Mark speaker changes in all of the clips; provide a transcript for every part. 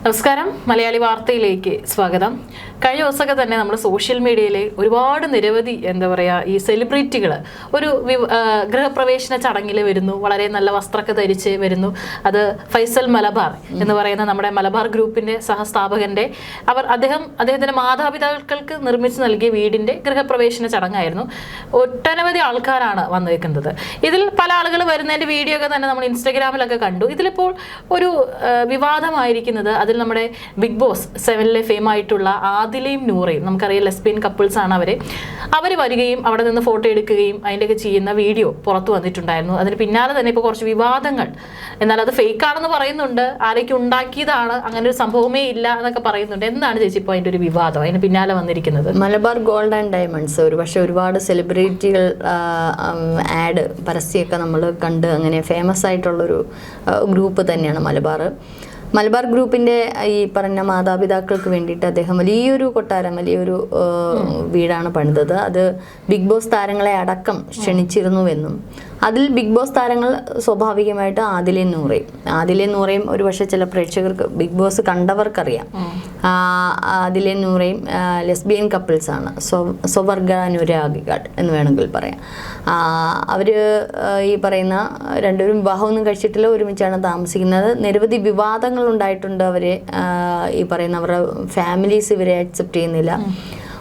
Speaker 1: നമസ്കാരം, മലയാളി വാർത്തയിലേക്ക് സ്വാഗതം. കഴിഞ്ഞ ദിവസമൊക്കെ തന്നെ നമ്മുടെ സോഷ്യൽ മീഡിയയിൽ ഒരുപാട് നിരവധി ഈ സെലിബ്രിറ്റികൾ ഒരു ഗൃഹപ്രവേശന ചടങ്ങിൽ വരുന്നു. വളരെ നല്ല വസ്ത്രമൊക്കെ ധരിച്ച് വരുന്നു. അത് ഫൈസൽ മലബാർ എന്ന് പറയുന്ന നമ്മുടെ മലബാർ ഗ്രൂപ്പിന്റെ സഹസ്ഥാപകന്റെ അദ്ദേഹത്തിന്റെ മാതാപിതാക്കൾക്ക് നിർമ്മിച്ച് നൽകിയ വീടിന്റെ ഗൃഹപ്രവേശന ചടങ്ങായിരുന്നു. ഒട്ടനവധി ആൾക്കാരാണ് വന്നിരിക്കുന്നത്. ഇതിൽ പല ആളുകൾ വരുന്നതിന്റെ വീഡിയോ ഒക്കെ തന്നെ നമ്മൾ ഇൻസ്റ്റാഗ്രാമിലൊക്കെ കണ്ടു. ഇതിലിപ്പോൾ ഒരു വിവാദമായിരിക്കുന്നത് അതിൽ നമ്മുടെ ബിഗ് ബോസ് 7ലെ ഫെയിം ആയിട്ടുള്ള ആദിലയും നൂറയും, നമുക്കറിയാം ലെസ്ബിയൻ കപ്പിൾസ് ആണ് അവർ വരികയും അവിടെ നിന്ന് ഫോട്ടോ എടുക്കുകയും അതിൻ്റെയൊക്കെ ചെയ്യുന്ന വീഡിയോ പുറത്തു വന്നിട്ടുണ്ടായിരുന്നു. അതിന് പിന്നാലെ തന്നെ ഇപ്പോൾ കുറച്ച് വിവാദങ്ങൾ, എന്നാൽ അത് ഫേക്ക് ആണെന്ന് പറയുന്നുണ്ട്, ആരൊക്കെ ഉണ്ടാക്കിയതാണ്, അങ്ങനെ ഒരു സംഭവമേ ഇല്ല എന്നൊക്കെ പറയുന്നുണ്ട്. എന്താണ് ചേച്ചി ഇപ്പോൾ അതിൻ്റെ ഒരു വിവാദം, അതിന് പിന്നാലെ വന്നിരിക്കുന്നത്?
Speaker 2: മലബാർ ഗോൾഡ് ആൻഡ് ഡയമണ്ട്സ് ഒരുപാട് സെലിബ്രിറ്റികൾ ആഡ് പരസ്യമൊക്കെ നമ്മൾ കണ്ട് അങ്ങനെ ഫേമസ് ആയിട്ടുള്ളൊരു ഗ്രൂപ്പ് തന്നെയാണ് മലബാർ ഗ്രൂപ്പിൻ്റെ ഈ പറഞ്ഞ മാതാപിതാക്കൾക്ക് വേണ്ടിയിട്ട് അദ്ദേഹം വലിയൊരു കൊട്ടാരം, വലിയൊരു വീടാണ് പണിതത്. അത് ബിഗ് ബോസ് താരങ്ങളെ അടക്കം ക്ഷണിച്ചിരുന്നുവെന്നും അതിൽ ബിഗ് ബോസ് താരങ്ങൾ സ്വാഭാവികമായിട്ട് ആദിലെ നൂറയും ഒരു പക്ഷേ ചില പ്രേക്ഷകർക്ക് ബിഗ് ബോസ് കണ്ടവർക്കറിയാം. ആദിലെ നൂറയും ലെസ്ബിയൻ കപ്പിൾസാണ്, സ്വവർഗാനുരാഗികൾ എന്ന് വേണമെങ്കിൽ പറയാം. അവർ ഈ പറയുന്ന രണ്ടുപേരും വിവാഹമൊന്നും കഴിച്ചിട്ടില്ല, ഒരുമിച്ചാണ് താമസിക്കുന്നത്. നിരവധി വിവാദങ്ങൾ ഉണ്ടായിട്ടുണ്ട്. അവരെ ഈ പറയുന്ന അവരുടെ ഫാമിലീസ് ഇവരെ അക്സെപ്റ്റ് ചെയ്യുന്നില്ല.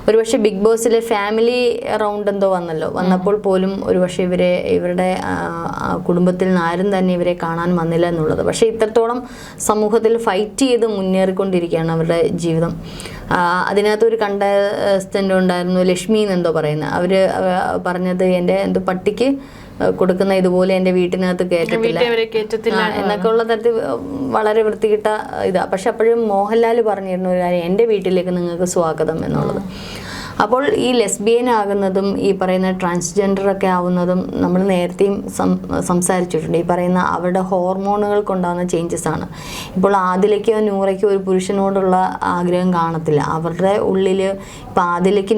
Speaker 2: ഒരുപക്ഷെ ബിഗ് ബോസിലെ ഫാമിലി റൗണ്ട് എന്തോ വന്നപ്പോൾ പോലും ഒരുപക്ഷെ ഇവരുടെ കുടുംബത്തിൽ നിന്ന് ആരും തന്നെ ഇവരെ കാണാൻ വന്നില്ല എന്നുള്ളത്. പക്ഷേ ഇത്രത്തോളം സമൂഹത്തിൽ ഫൈറ്റ് ചെയ്ത് മുന്നേറിക്കൊണ്ടിരിക്കുകയാണ് അവരുടെ ജീവിതം. അതിനകത്തൊരു കണ്ടസ്റ്റൻ്റ് ഉണ്ടായിരുന്നു, ലക്ഷ്മി എന്നെന്തോ പറയുന്നത്. അവർ പറഞ്ഞത് എൻ്റെ എന്തോ പട്ടിക്ക് കൊടുക്കുന്ന ഇതുപോലെ എൻ്റെ വീട്ടിനകത്ത് കയറ്റത്തില്ല എന്നൊക്കെ ഉള്ള തരത്തിൽ വളരെ വൃത്തികിട്ട ഇതാ. പക്ഷെ അപ്പോഴും മോഹൻലാൽ പറഞ്ഞിരുന്ന ഒരു കാര്യം, എൻ്റെ വീട്ടിലേക്ക് നിങ്ങൾക്ക് സ്വാഗതം എന്നുള്ളത്. അപ്പോൾ ഈ ലെസ്ബിയൻ ആകുന്നതും ഈ പറയുന്ന ട്രാൻസ്ജെൻഡറൊക്കെ ആവുന്നതും നമ്മൾ നേരത്തെയും സംസാരിച്ചിട്ടുണ്ട്. ഈ പറയുന്ന അവരുടെ ഹോർമോണുകൾക്കുണ്ടാകുന്ന ചേഞ്ചസ് ആണ്. ഇപ്പോൾ ആദിലയ്ക്കോ നൂറയ്ക്കോ ഒരു പുരുഷനോടുള്ള ആഗ്രഹം കാണത്തില്ല. അവരുടെ ഉള്ളിൽ ഇപ്പോൾ ആദിലയ്ക്ക്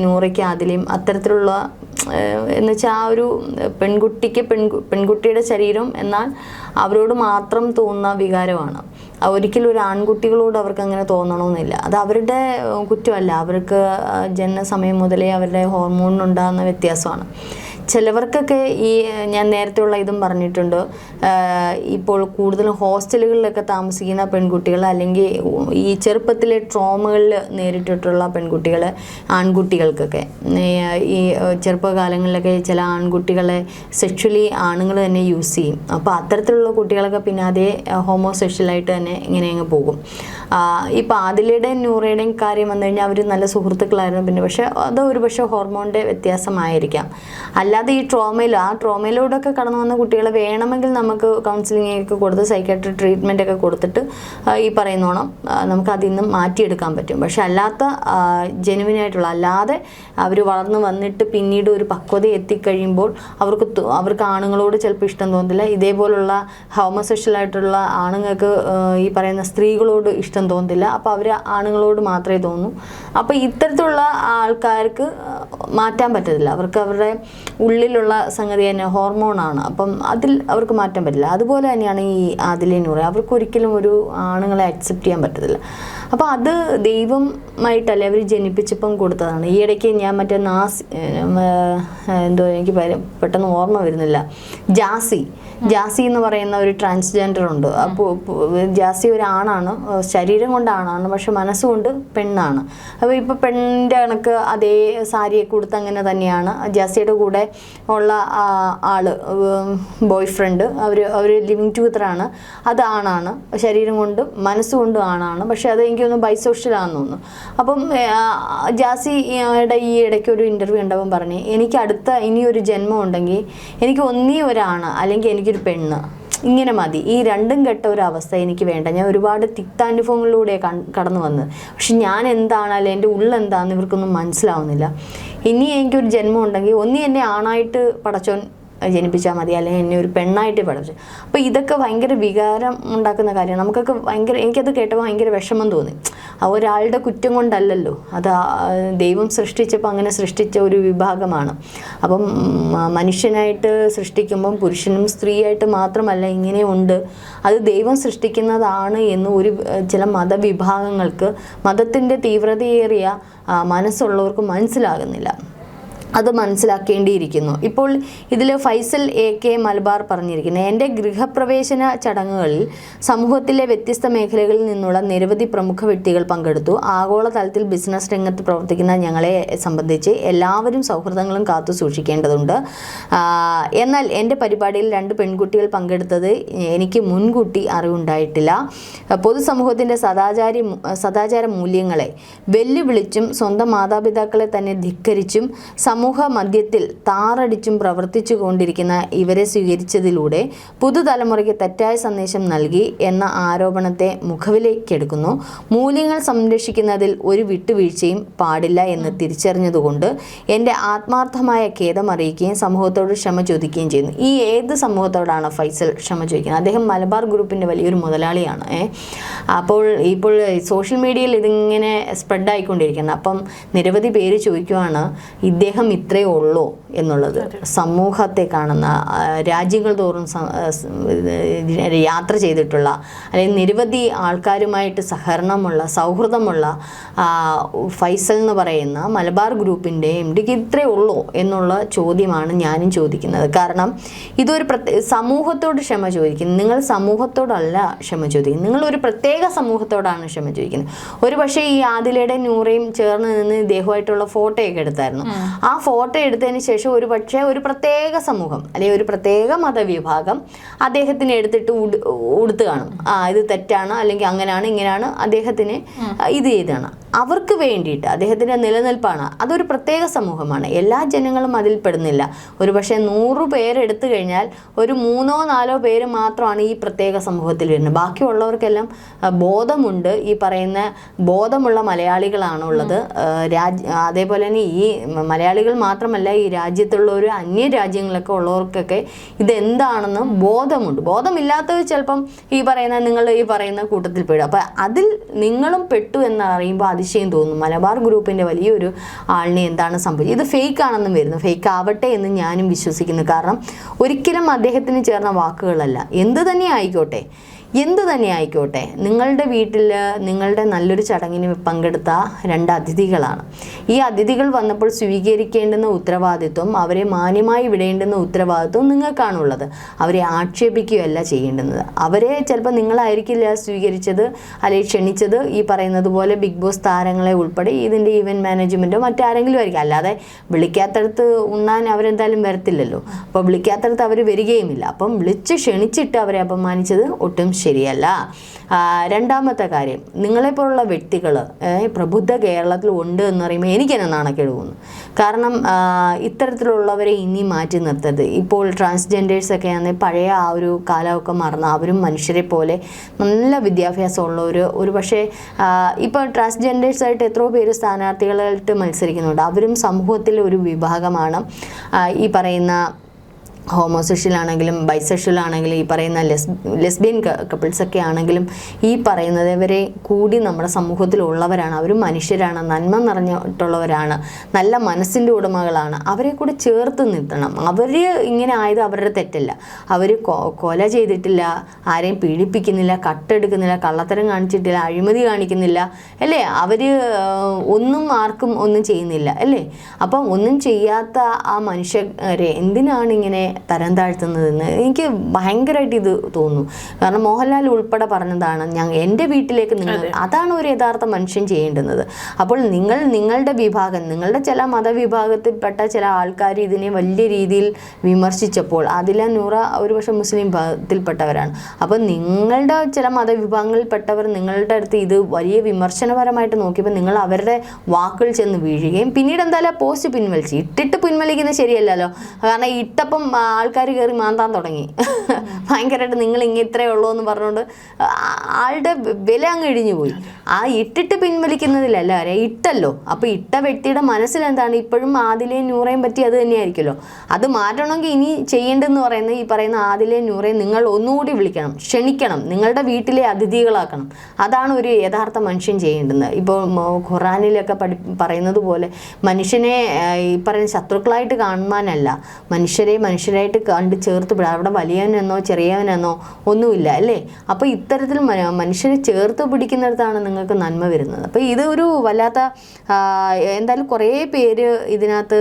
Speaker 2: നൂറയ്ക്ക് ആദിലയും അത്തരത്തിലുള്ള എന്നുവെച്ചാൽ ആ ഒരു പെൺകുട്ടിയുടെ ശരീരം, എന്നാൽ അവരോട് മാത്രം തോന്നുന്ന വികാരമാണ്. ഒരിക്കലും ഒരു ആൺകുട്ടികളോട് അവർക്ക് അങ്ങനെ തോന്നണമെന്നില്ല. അത് അവരുടെ കുറ്റമല്ല, അവർക്ക് ജനനസമയം മുതലേ അവരുടെ ഹോർമോണിനുണ്ടാകുന്ന വ്യത്യാസമാണ്. ചിലവർക്കൊക്കെ ഈ ഞാൻ നേരത്തെ ഉള്ള ഇതും പറഞ്ഞിട്ടുണ്ട്, ഇപ്പോൾ കൂടുതലും ഹോസ്റ്റലുകളിലൊക്കെ താമസിക്കുന്ന പെൺകുട്ടികൾ, അല്ലെങ്കിൽ ഈ ചെറുപ്പത്തിലെ ട്രോമകളിൽ നേരിട്ടിട്ടുള്ള പെൺകുട്ടികൾ, ആൺകുട്ടികൾക്കൊക്കെ ഈ ചെറുപ്പകാലങ്ങളിലൊക്കെ ചില ആൺകുട്ടികളെ സെക്ഷലി ആണുങ്ങൾ തന്നെ യൂസ് ചെയ്യും. അപ്പോൾ അത്തരത്തിലുള്ള കുട്ടികളൊക്കെ പിന്നെ അതേ ഹോമോസെക്ഷലായിട്ട് തന്നെ ഇങ്ങനെ അങ്ങ് പോകും. ഇപ്പോൾ ആദിലയുടെയും നൂറയുടെയും കാര്യം വന്നു കഴിഞ്ഞാൽ അവർ നല്ല സുഹൃത്തുക്കളായിരുന്നു. പിന്നെ പക്ഷേ അത് ഒരു പക്ഷേ ഹോർമോണിൻ്റെ വ്യത്യാസമായിരിക്കാം. അല്ലാതെ ഈ ട്രോമയിലൂടെയൊക്കെ കടന്നു വന്ന കുട്ടികളെ വേണമെങ്കിൽ നമുക്ക് കൗൺസിലിംഗ് ഒക്കെ കൊടുത്ത് സൈക്കാട്രി ട്രീറ്റ്മെൻ്റ് ഒക്കെ കൊടുത്തിട്ട് ഈ പറയുന്നോണം നമുക്ക് അതിൽ നിന്നും മാറ്റിയെടുക്കാൻ പറ്റും. പക്ഷെ അല്ലാത്ത ജെനുവിനായിട്ടുള്ള, അല്ലാതെ അവർ വളർന്നു വന്നിട്ട് പിന്നീട് ഒരു പക്വത എത്തിക്കഴിയുമ്പോൾ അവർക്ക് ആണുങ്ങളോട് ചിലപ്പോൾ ഇഷ്ടം തോന്നില്ല. ഇതേപോലുള്ള ഹോമോസെക്ഷലായിട്ടുള്ള ആണുങ്ങൾക്ക് ഈ പറയുന്ന സ്ത്രീകളോട് ഇഷ്ടം തോന്നില്ല. അപ്പോൾ അവർ ആണുങ്ങളോട് മാത്രമേ തോന്നൂ. അപ്പോൾ ഇത്തരത്തിലുള്ള ആൾക്കാർക്ക് മാറ്റാൻ പറ്റത്തില്ല. അവർക്ക് അവരുടെ ഉള്ളിലുള്ള സംഗതി തന്നെ ഹോർമോണാണ്. അപ്പം അതിൽ അവർക്ക് മാറ്റാൻ പറ്റില്ല. അതുപോലെ തന്നെയാണ് ഈ ആദിലെ നൂറ. അവർക്ക് ഒരിക്കലും ഒരു ആണുങ്ങളെ അക്സെപ്റ്റ് ചെയ്യാൻ പറ്റത്തില്ല. അപ്പോൾ അത് ദൈവമായിട്ടല്ലേ അവർ ജനിപ്പിച്ചപ്പം കൊടുത്തതാണ്. ഈ ഇടയ്ക്ക് ഞാൻ മറ്റേ എനിക്ക് പെട്ടെന്ന് ഓർമ്മ വരുന്നില്ല, ജാസി എന്ന് പറയുന്ന ഒരു ട്രാൻസ്ജെൻഡർ ഉണ്ട്. അപ്പോൾ ജാസി ഒരു ആണാണ്, ശരീരം കൊണ്ട് ആണാണ്, പക്ഷെ മനസ്സുകൊണ്ട് പെണ്ണാണ്. അപ്പോൾ ഇപ്പോൾ പെണ്ണിൻ്റെ കണക്ക് അതേ സാരിയൊക്കെ കൊടുത്ത് അങ്ങനെ തന്നെയാണ്. ജാസിയുടെ കൂടെ ഉള്ള ആള്, ബോയ് ഫ്രണ്ട്, അവർ ലിവിങ് ടുഗദറാണ്. അത് ആണാണ്, ശരീരം കൊണ്ടും മനസ്സുകൊണ്ടും ആണാണ്. പക്ഷെ അത് എനിക്കൊന്ന് ബൈസോഷ്യലാണെന്ന് തോന്നുന്നു. അപ്പം ജാസിയുടെ ഈ ഇടയ്ക്ക് ഒരു ഇൻ്റർവ്യൂ ഉണ്ടപ്പം പറഞ്ഞ്, എനിക്ക് ഇനിയൊരു ജന്മം ഉണ്ടെങ്കിൽ എനിക്ക് ഒന്നീ ഒരാണ് അല്ലെങ്കിൽ എനിക്കൊരു പെണ്ണ്, ഇങ്ങനെ മതി. ഈ രണ്ടും കെട്ട ഒരു അവസ്ഥ എനിക്ക് വേണ്ട. ഞാൻ ഒരുപാട് തിക്താനുഭവങ്ങളിലൂടെ കടന്നു വന്നത്. പക്ഷെ ഞാൻ എന്താണ്, അല്ലെങ്കിൽ എൻ്റെ ഉള്ളെന്താണെന്ന് ഇവർക്കൊന്നും മനസ്സിലാവുന്നില്ല. ഇനി എനിക്കൊരു ജന്മം ഉണ്ടെങ്കിൽ ഒന്നി എന്നെ ആണായിട്ട് പടച്ചോൻ ജനിപ്പിച്ചാൽ മതി, അല്ലെങ്കിൽ എന്നെ ഒരു പെണ്ണായിട്ട് പഠിച്ചു. അപ്പോൾ ഇതൊക്കെ ഭയങ്കര വികാരം ഉണ്ടാക്കുന്ന കാര്യമാണ്. നമുക്കൊക്കെ എനിക്കത് കേട്ടപ്പോൾ ഭയങ്കര വിഷമം തോന്നി. ഒരാളുടെ കുറ്റം കൊണ്ടല്ലല്ലോ, അത് ദൈവം സൃഷ്ടിച്ചപ്പോൾ അങ്ങനെ സൃഷ്ടിച്ച ഒരു വിഭാഗമാണ്. അപ്പം മനുഷ്യനായിട്ട് സൃഷ്ടിക്കുമ്പം പുരുഷനും സ്ത്രീയായിട്ട് മാത്രമല്ല ഇങ്ങനെ ഉണ്ട്, അത് ദൈവം സൃഷ്ടിക്കുന്നതാണ് എന്ന് ചില മതവിഭാഗങ്ങൾക്ക്, മതത്തിൻ്റെ തീവ്രതയേറിയ മനസ്സുള്ളവർക്ക് മനസ്സിലാകുന്നില്ല. അത് മനസ്സിലാക്കേണ്ടിയിരിക്കുന്നു. ഇപ്പോൾ ഇതിൽ ഫൈസൽ AK മലബാർ പറഞ്ഞിരിക്കുന്നത്, എൻ്റെ ഗൃഹപ്രവേശന ചടങ്ങുകളിൽ സമൂഹത്തിലെ വ്യത്യസ്ത മേഖലകളിൽ നിന്നുള്ള നിരവധി പ്രമുഖ വ്യക്തികൾ പങ്കെടുത്തു. ആഗോളതലത്തിൽ ബിസിനസ് രംഗത്ത് പ്രവർത്തിക്കുന്ന ഞങ്ങളെ സംബന്ധിച്ച് എല്ലാവരും സൗഹൃദങ്ങളും കാത്തു സൂക്ഷിക്കേണ്ടതുണ്ട്. എന്നാൽ എൻ്റെ പരിപാടിയിൽ 2 പെൺകുട്ടികൾ പങ്കെടുത്തത് എനിക്ക് മുൻകൂട്ടി അറിവുണ്ടായിട്ടില്ല. പൊതുസമൂഹത്തിൻ്റെ സദാചാര മൂല്യങ്ങളെ വെല്ലുവിളിച്ചും സ്വന്തം മാതാപിതാക്കളെ തന്നെ ധിക്കരിച്ചും സമൂഹ മധ്യത്തിൽ താറടിച്ചും പ്രവർത്തിച്ചു കൊണ്ടിരിക്കുന്ന ഇവരെ സ്വീകരിച്ചതിലൂടെ പുതുതലമുറയ്ക്ക് തെറ്റായ സന്ദേശം നൽകി എന്ന ആരോപണത്തെ മുഖവിലേക്കെടുക്കുന്നു. മൂല്യങ്ങൾ സംരക്ഷിക്കുന്നതിൽ ഒരു വിട്ടുവീഴ്ചയും പാടില്ല എന്ന് തിരിച്ചറിഞ്ഞതുകൊണ്ട് എൻ്റെ ആത്മാർത്ഥമായ ഖേദം അറിയിക്കുകയും സമൂഹത്തോട് ക്ഷമ ചോദിക്കുകയും ചെയ്യുന്നു. ഈ ഏത് സമൂഹത്തോടാണ് ഫൈസൽ ക്ഷമ ചോദിക്കുന്നത്? അദ്ദേഹം മലബാർ ഗ്രൂപ്പിൻ്റെ വലിയൊരു മുതലാളിയാണ്. അപ്പോൾ ഇപ്പോൾ സോഷ്യൽ മീഡിയയിൽ ഇതിങ്ങനെ സ്പ്രെഡായിക്കൊണ്ടിരിക്കുന്നത്. അപ്പം നിരവധി പേര് ചോദിക്കുവാണ്, ഇദ്ദേഹം ഇത്രയേ ഉള്ളൂ എന്നുള്ളത്. സമൂഹത്തെ കാണുന്ന, രാജ്യങ്ങൾ തോറും യാത്ര ചെയ്തിട്ടുള്ള, അല്ലെങ്കിൽ നിരവധി ആൾക്കാരുമായിട്ട് സഹകരണമുള്ള, സൗഹൃദമുള്ള ഫൈസൽ എന്ന് പറയുന്ന മലബാർ ഗ്രൂപ്പിൻ്റെ MDക്ക് ഇത്രയേ ഉള്ളൂ എന്നുള്ള ചോദ്യമാണ് ഞാനും ചോദിക്കുന്നത്. കാരണം ഇതൊരു സമൂഹത്തോട് ക്ഷമ ചോദിക്കുന്നത്. നിങ്ങൾ സമൂഹത്തോടല്ല ക്ഷമ ചോദിക്കുന്നത്, നിങ്ങൾ ഒരു പ്രത്യേക സമൂഹത്തോടാണ് ക്ഷമ ചോദിക്കുന്നത്. ഒരു പക്ഷേ ഈ ആദിലയുടെ നൂറയും ചേർന്ന് നിന്ന് ഇദ്ദേഹമായിട്ടുള്ള ഫോട്ടോയൊക്കെ എടുത്തായിരുന്നു. ആ ഫോട്ടോ എടുത്തതിന് ശേഷം ഒരു പക്ഷേ ഒരു പ്രത്യേക സമൂഹം അല്ലെങ്കിൽ ഒരു പ്രത്യേക മതവിഭാഗം അദ്ദേഹത്തിന് എടുത്തിട്ട് ഉടുത്ത് കാണും. ഇത് തെറ്റാണ്, അല്ലെങ്കിൽ അങ്ങനെയാണ് ഇങ്ങനെയാണ്, അദ്ദേഹത്തിന് ഇത് ചെയ്താണ്. അവർക്ക് വേണ്ടിയിട്ട് അദ്ദേഹത്തിൻ്റെ നിലനിൽപ്പാണ്. അതൊരു പ്രത്യേക സമൂഹമാണ്. എല്ലാ ജനങ്ങളും അതിൽ പെടുന്നില്ല. ഒരു പക്ഷേ 100 പേരെടുത്തു കഴിഞ്ഞാൽ ഒരു 3-4 പേര് മാത്രമാണ് ഈ പ്രത്യേക സമൂഹത്തിൽ വരുന്നത്. ബാക്കിയുള്ളവർക്കെല്ലാം ബോധമുണ്ട്. ഈ പറയുന്ന ബോധമുള്ള മലയാളികളാണുള്ളത്. അതേപോലെ തന്നെ ഈ മലയാളികൾ മാത്രമല്ല, ഈ രാജ്യത്തുള്ളവർ, അന്യ രാജ്യങ്ങളൊക്കെ ഉള്ളവർക്കൊക്കെ ഇതെന്താണെന്ന് ബോധമുണ്ട്. ബോധമില്ലാത്തവർ ചിലപ്പം നിങ്ങൾ ഈ പറയുന്ന കൂട്ടത്തിൽ പെടും. അപ്പം അതിൽ നിങ്ങളും പെട്ടു എന്നറിയുമ്പോൾ അതിശയം തോന്നും. മലബാർ ഗ്രൂപ്പിൻ്റെ വലിയൊരു ആളിനെ എന്താണ് സംഭവിച്ചത്? ഇത് ഫേക്ക് ആണെന്നും വരുന്നു. ഫേക്ക് ആവട്ടെ എന്ന് ഞാനും വിശ്വസിക്കുന്നു. കാരണം ഒരിക്കലും അദ്ദേഹത്തിന് ചേർന്ന വാക്കുകളല്ല. എന്ത് തന്നെ ആയിക്കോട്ടെ, നിങ്ങളുടെ വീട്ടിൽ നിങ്ങളുടെ നല്ലൊരു ചടങ്ങിന് പങ്കെടുത്ത 2 അതിഥികളാണ്. ഈ അതിഥികൾ വന്നപ്പോൾ സ്വീകരിക്കേണ്ടുന്ന ഉത്തരവാദിത്വം, അവരെ മാന്യമായി വിടേണ്ടുന്ന ഉത്തരവാദിത്വം നിങ്ങൾക്കാണുള്ളത്. അവരെ ആക്ഷേപിക്കുകയല്ല ചെയ്യേണ്ടുന്നത്. അവരെ ചിലപ്പോൾ നിങ്ങളായിരിക്കില്ല സ്വീകരിച്ചത് അല്ലെങ്കിൽ ക്ഷണിച്ചത്. ഈ പറയുന്നത് പോലെ ബിഗ് ബോസ് താരങ്ങളെ ഉൾപ്പെടെ ഇതിൻ്റെ ഈവൻറ്റ് മാനേജ്മെൻറ്റോ മറ്റാരെങ്കിലും ആയിരിക്കും. അല്ലാതെ വിളിക്കാത്തടത്ത് ഉണ്ണാൻ അവരെന്തായാലും വരത്തില്ലല്ലോ. അപ്പോൾ വിളിക്കാത്തടത്ത് അവർ വരികയുമില്ല. അപ്പം വിളിച്ച് ക്ഷണിച്ചിട്ട് അവരെ അപമാനിച്ചത് ഒട്ടും ശരിയല്ല. രണ്ടാമത്തെ കാര്യം, നിങ്ങളെപ്പോലുള്ള വ്യക്തികൾ പ്രബുദ്ധ കേരളത്തിൽ ഉണ്ട് എന്ന് പറയുമ്പോൾ എനിക്കെന്നെ നാണക്കേട് തോന്നുന്നു. കാരണം ഇത്തരത്തിലുള്ളവരെ ഇനി മാറ്റി നിർത്തരുത്. ഇപ്പോൾ ട്രാൻസ്ജെൻഡേഴ്സൊക്കെ ആണെങ്കിൽ പഴയ ആ ഒരു കാലമൊക്കെ മറന്ന് അവരും മനുഷ്യരെ പോലെ നല്ല വിദ്യാഭ്യാസമുള്ളവർ, ഒരു പക്ഷേ ഇപ്പോൾ ട്രാൻസ്ജെൻഡേഴ്സായിട്ട് എത്രയോ പേര് സ്ഥാനാർത്ഥികളായിട്ട് മത്സരിക്കുന്നുണ്ട്. അവരും സമൂഹത്തിലെ ഒരു വിഭാഗമാണ്. ഈ പറയുന്ന ഹോമോസെക്ഷൽ ആണെങ്കിലും ബൈസെക്ഷൽ ആണെങ്കിലും ഈ പറയുന്ന ലെസ്ബിയൻ കപ്പിൾസൊക്കെ ആണെങ്കിലും ഈ പറയുന്നവരെ കൂടി നമ്മുടെ സമൂഹത്തിലുള്ളവരാണ്. അവരും മനുഷ്യരാണ്, നന്മ നിറഞ്ഞിട്ടുള്ളവരാണ്, നല്ല മനസ്സിൻ്റെ ഉടമകളാണ്. അവരെ കൂടെ ചേർത്ത് നിർത്തണം. അവർ ഇങ്ങനെ ആയത് അവരുടെ തെറ്റല്ല. അവർ കൊല ചെയ്തിട്ടില്ല, ആരെയും പീഡിപ്പിക്കുന്നില്ല, കട്ടെടുക്കുന്നില്ല, കള്ളത്തരം കാണിച്ചിട്ടില്ല, അഴിമതി കാണിക്കുന്നില്ല, അല്ലേ? അവർ ആർക്കും ഒന്നും ചെയ്യുന്നില്ല, അല്ലേ? അപ്പം ഒന്നും ചെയ്യാത്ത ആ മനുഷ്യരെ എന്തിനാണ് ഇങ്ങനെ തരം താഴ്ത്തുന്നതെന്ന് എനിക്ക് ഭയങ്കരമായിട്ട് ഇത് തോന്നുന്നു. കാരണം മോഹൻലാൽ ഉൾപ്പെടെ പറഞ്ഞതാണ്, എൻ്റെ വീട്ടിലേക്ക് നിങ്ങൾ, അതാണ് ഒരു യഥാർത്ഥ മനുഷ്യൻ ചെയ്യേണ്ടുന്നത്. അപ്പോൾ നിങ്ങളുടെ വിഭാഗം, നിങ്ങളുടെ ചില മതവിഭാഗത്തിൽപ്പെട്ട ചില ആൾക്കാർ ഇതിനെ വലിയ രീതിയിൽ വിമർശിച്ചപ്പോൾ, അതിലെ നൂറ ഒരുപക്ഷെ മുസ്ലിം വിഭാഗത്തിൽപ്പെട്ടവരാണ്. അപ്പോൾ നിങ്ങളുടെ ചില മതവിഭാഗങ്ങളിൽപ്പെട്ടവർ നിങ്ങളുടെ അടുത്ത് ഇത് വലിയ വിമർശനപരമായിട്ട് നോക്കിയപ്പോൾ നിങ്ങൾ അവരുടെ വാക്കുകൾ ചെന്ന് വീഴുകയും പിന്നീട് എന്തായാലും പോസ്റ്റ് പിൻവലിച്ച്, ഇട്ടിട്ട് പിൻവലിക്കുന്നത് ശരിയല്ലല്ലോ. കാരണം ഇട്ടപ്പം ആൾക്കാർ കയറി മാന്താൻ തുടങ്ങി. ഭയങ്കരമായിട്ട് നിങ്ങൾ ഇത്രയേ ഉള്ളൂ എന്ന് പറഞ്ഞുകൊണ്ട് ആളുടെ വില അങ്ങ് ഇടിഞ്ഞു പോയി. ആ ഇട്ടിട്ട് പിൻവലിക്കുന്നതിലല്ല, ഇട്ടല്ലോ. അപ്പോൾ ഇട്ട വ്യക്തിയുടെ മനസ്സിലെന്താണ്, ഇപ്പോഴും ആദിലയും നൂറയും പറ്റി അത് തന്നെയായിരിക്കുമല്ലോ. അത് മാറ്റണമെങ്കിൽ ഇനി ചെയ്യേണ്ടതെന്ന് പറയുന്നത് ഈ പറയുന്ന ആദിലയും നൂറയും നിങ്ങൾ ഒന്നുകൂടി വിളിക്കണം, ക്ഷണിക്കണം, നിങ്ങളുടെ വീട്ടിലെ അതിഥികളാക്കണം. അതാണ് ഒരു യഥാർത്ഥ മനുഷ്യൻ ചെയ്യേണ്ടത്. ഇപ്പോൾ ഖുറാനിലൊക്കെ പറയുന്നത് പോലെ മനുഷ്യനെ ഈ പറയുന്ന ശത്രുക്കളായിട്ട് കാണുവാനല്ല, മനുഷ്യരെ മനുഷ്യരായിട്ട് കണ്ട് ചേർത്ത് വിടാം. അവിടെ വലിയവനെന്നോ ചെറിയവനെന്നോ ഒന്നുമില്ല അല്ലേ. അപ്പോൾ ഇത്തരത്തിൽ മനുഷ്യരെ ചേർത്ത് പിടിക്കുന്നിടത്താണ് നിങ്ങൾക്ക് നന്മ വരുന്നത്. അപ്പോൾ ഇത് ഒരു വല്ലാത്ത എന്തായാലും കുറേ പേര് ഇതിനകത്ത്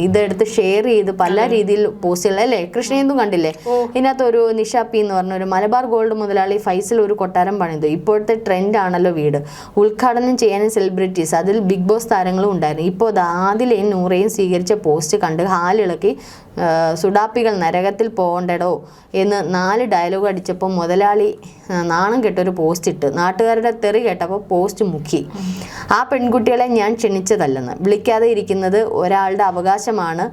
Speaker 2: ഇതെടുത്ത് ഷെയർ ചെയ്ത് പല രീതിയിൽ പോസ്റ്റുകൾ അല്ലേ. കൃഷ്ണേന്ദു കണ്ടില്ലേ, ഇതിനകത്ത് ഒരു നിഷാപ്പി എന്ന് പറഞ്ഞ ഒരു മലബാർ ഗോൾഡ് മുതലാളി ഫൈസൽ ഒരു കൊട്ടാരം പണിതു. ഇപ്പോഴത്തെ ട്രെൻഡ് ആണല്ലോ വീട്. ഉദ്ഘാടനം ചെയ്യാനും സെലിബ്രിറ്റീസ്, അതിൽ ബിഗ് ബോസ് താരങ്ങളും ഉണ്ടായിരുന്നു. ഇപ്പോൾ ആദിലയും നൂറയും സ്വീകരിച്ച പോസ്റ്റ് കണ്ട് ഹാലിളക്കി സുഡാപ്പികൾ നരകത്തിൽ പോകണ്ടടോ എന്ന് 4 ഡയലോഗ് അടിച്ചപ്പോൾ മുതലാളി നാണം കെട്ടൊരു പോസ്റ്റ് ഇട്ട്. നാട്ടുകാരുടെ തെറി കേട്ടപ്പോൾ പോസ്റ്റ് മുക്കി. ആ പെൺകുട്ടികളെ ഞാൻ ക്ഷണിച്ചതല്ലെന്ന്, വിളിക്കാതെ ഇരിക്കുന്നത് ഒരാളുടെ അവകാശമാണ്,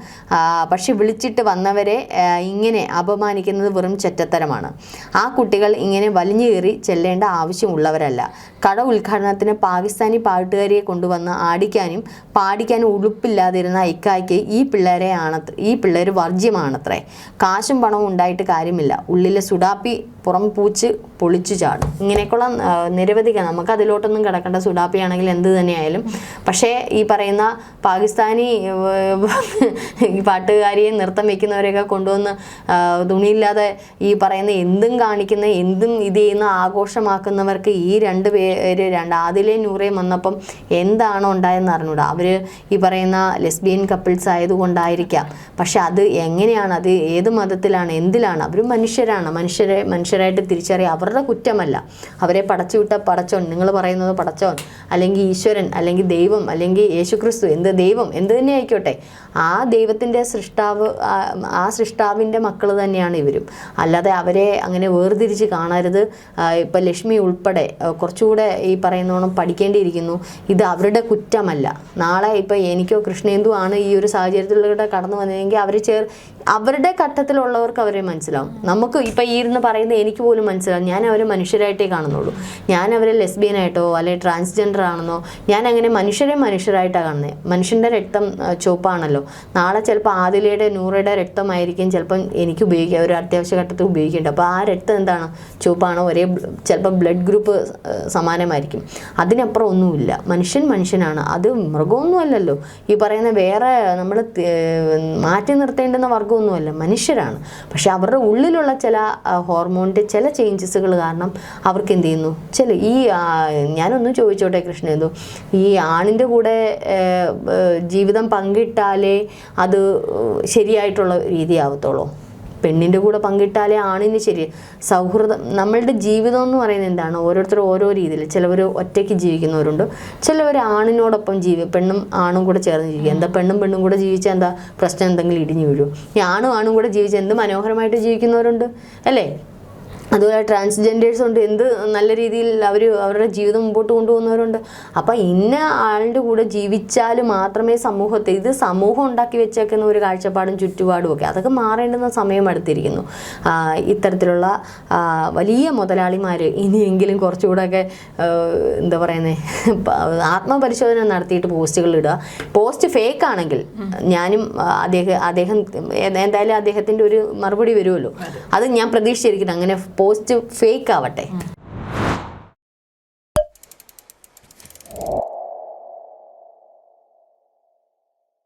Speaker 2: പക്ഷെ വിളിച്ചിട്ട് വന്നവരെ ഇങ്ങനെ അപമാനിക്കുന്നത് വെറും ചെറ്റത്തരമാണ്. ആ കുട്ടികൾ ഇങ്ങനെ വലിഞ്ഞു കയറി ചെല്ലേണ്ട ആവശ്യമുള്ളവരല്ല. കട ഉദ്ഘാടനത്തിന് പാകിസ്ഥാനി പാട്ടുകാരിയെ കൊണ്ടുവന്ന് ആടിക്കാനും പാടിക്കാനും ഉടുപ്പില്ലാതിരുന്ന ഇക്കായ്ക്ക് ഈ പിള്ളേർ വർജ്യമാണത്രേ. കാശും പണവും ഉണ്ടായിട്ട് കാര്യമില്ല, ഉള്ളിലെ സുഡാപ്പി പുറം പൂച്ച് പൊളിച്ചു ചാടും. ഇങ്ങനെയൊക്കെയുള്ള നിരവധി, നമുക്ക് അതിലോട്ടൊന്നും കിടക്കേണ്ട, സുഡാപ്പിയാണെങ്കിൽ എന്ത് തന്നെയായാലും. പക്ഷേ ഈ പറയുന്ന പാകിസ്ഥാനി ഈ പാട്ടുകാരിയെ നൃത്തം വയ്ക്കുന്നവരെയൊക്കെ കൊണ്ടുവന്ന് തുണിയില്ലാതെ ഈ പറയുന്ന എന്തും കാണിക്കുന്ന, എന്തും ഇത് ചെയ്യുന്ന ആഘോഷമാക്കുന്നവർക്ക് ഈ 2 പേര് ആദിലയും നൂറയും വന്നപ്പം എന്താണോ ഉണ്ടായെന്ന് അറിഞ്ഞൂടാ. അവർ ഈ പറയുന്ന ലെസ്ബിയൻ കപ്പിൾസ് ആയതുകൊണ്ടായിരിക്കാം. പക്ഷെ അത് എങ്ങനെയാണ്, അത് ഏത് മതത്തിലാണ്, എന്തിലാണ്, അവർ മനുഷ്യരാണ്. മനുഷ്യരായിട്ട് തിരിച്ചറിയുക അവരുടെ കുറ്റമല്ല. അവരെ പടച്ചുവിട്ട പടച്ചോൻ, നിങ്ങൾ പറയുന്നത് പടച്ചോൻ അല്ലെങ്കിൽ ഈശ്വരൻ അല്ലെങ്കിൽ ദൈവം അല്ലെങ്കിൽ യേശുക്രിസ്തു, ദൈവം എന്ത് തന്നെ ആയിക്കോട്ടെ, ആ ദൈവത്തിൻ്റെ സൃഷ്ടാവിൻ്റെ മക്കൾ തന്നെയാണ് ഇവരും. അല്ലാതെ അവരെ അങ്ങനെ വേർതിരിച്ച് കാണരുത്. ഇപ്പം ലക്ഷ്മി ഉൾപ്പെടെ കുറച്ചുകൂടെ ഈ പറയുന്നോണം പഠിക്കേണ്ടിയിരിക്കുന്നു. ഇത് അവരുടെ കുറ്റമല്ല. നാളെ ഇപ്പം എനിക്കോ കൃഷ്ണേന്ദു ആണ് ഈ ഒരു സാഹചര്യത്തിലൂടെ കടന്നു വന്നതെങ്കിൽ അവരുടെ ഘട്ടത്തിലുള്ളവർക്ക് അവരെ മനസ്സിലാവും. നമുക്ക് ഇപ്പം ഈ ഇരുന്ന് പറയുന്നത് എനിക്ക് പോലും മനസ്സിലാവും. ഞാൻ അവരെ മനുഷ്യരായിട്ടേ കാണുന്നുള്ളൂ. ഞാൻ അവരെ ലെസ്ബിയനായിട്ടോ അല്ലെങ്കിൽ ട്രാൻസ്ജെൻഡർ ആണെന്നോ, ഞാൻ അങ്ങനെ മനുഷ്യരായിട്ടാണ് കാണുന്നത്. മനുഷ്യൻ്റെ രക്തം ചുവപ്പാണല്ലോ. നാളെ ചിലപ്പോൾ ആദിലയുടെ നൂറയുടെ രക്തമായിരിക്കും ചിലപ്പം എനിക്ക് ഉപയോഗിക്കുക, ഒരു അത്യാവശ്യ ഘട്ടത്തിൽ ഉപയോഗിക്കേണ്ടത്. അപ്പോൾ ആ രക്തം എന്താണ്, ചുവപ്പാണോ, ചിലപ്പോൾ ബ്ലഡ് ഗ്രൂപ്പ് സമാനമായിരിക്കും. അതിനപ്പുറം ഒന്നുമില്ല. മനുഷ്യനാണ്, അത് മൃഗമൊന്നുമല്ലല്ലോ. ഈ പറയുന്ന വേറെ നമ്മൾ മാറ്റി നിർത്തേണ്ടുന്ന വർഗ്ഗമൊന്നുമല്ല, മനുഷ്യരാണ്. പക്ഷെ അവരുടെ ഉള്ളിലുള്ള ചില ഹോർമോണിൻ്റെ ചില ചേഞ്ചസുകൾ കാരണം അവർക്ക് എന്ത് ചെയ്യുന്നു, ഞാനൊന്ന് ചോദിച്ചോട്ടെ കൃഷ്ണേന്ദു, ഈ ആണിൻ്റെ കൂടെ ജീവിതം പങ്കിട്ടാലേ അത് ശരിയായിട്ടുള്ള രീതിയാവത്തുള്ളൂ? പെണ്ണിൻ്റെ കൂടെ പങ്കിട്ടാലേ ആണിന് ശരി സൗഹൃദം? നമ്മളുടെ ജീവിതം എന്ന് പറയുന്നത് എന്താണ്? ഓരോരുത്തരും ഓരോ രീതിയിൽ. ചിലവർ ഒറ്റയ്ക്ക് ജീവിക്കുന്നവരുണ്ട്, ചിലവർ ആണിനോടൊപ്പം പെണ്ണും ആണും കൂടെ ചേർന്ന് ജീവിക്കുക. എന്താ പെണ്ണും കൂടെ ജീവിച്ചാൽ എന്താ പ്രശ്നം, എന്തെങ്കിലും ഇടിഞ്ഞു വീഴും? ഈ ആണും കൂടെ ജീവിച്ചാൽ എന്ത് മനോഹരമായിട്ട് ജീവിക്കുന്നവരുണ്ട് അല്ലേ. അതുപോലെ ട്രാൻസ്ജെൻഡേഴ്സ് ഉണ്ട്, എന്ത് നല്ല രീതിയിൽ അവരുടെ ജീവിതം മുമ്പോട്ട് കൊണ്ടുപോകുന്നവരുണ്ട്. അപ്പം ഇന്ന ആളുടെ കൂടെ ജീവിച്ചാൽ മാത്രമേ ഇത് സമൂഹം ഉണ്ടാക്കി വെച്ചേക്കുന്ന ഒരു കാഴ്ചപ്പാടും ചുറ്റുപാടും ഒക്കെ അതൊക്കെ മാറേണ്ടുന്ന സമയം അടുത്തിരിക്കുന്നു. ഇത്തരത്തിലുള്ള വലിയ മുതലാളിമാർ ഇനിയെങ്കിലും കുറച്ചുകൂടെയൊക്കെ എന്താ പറയുന്നത്, ആത്മപരിശോധന നടത്തിയിട്ട് പോസ്റ്റുകൾ ഇടുക. പോസ്റ്റ് ഫേക്ക് ആണെങ്കിൽ ഞാനും അദ്ദേഹം എന്തായാലും അദ്ദേഹത്തിൻ്റെ ഒരു മറുപടി വരുമല്ലോ, അത് ഞാൻ പ്രതീക്ഷിച്ചിരിക്കുന്നു. അങ്ങനെ പോസ്റ്റ് ഫേക്ക് ആവട്ടെ.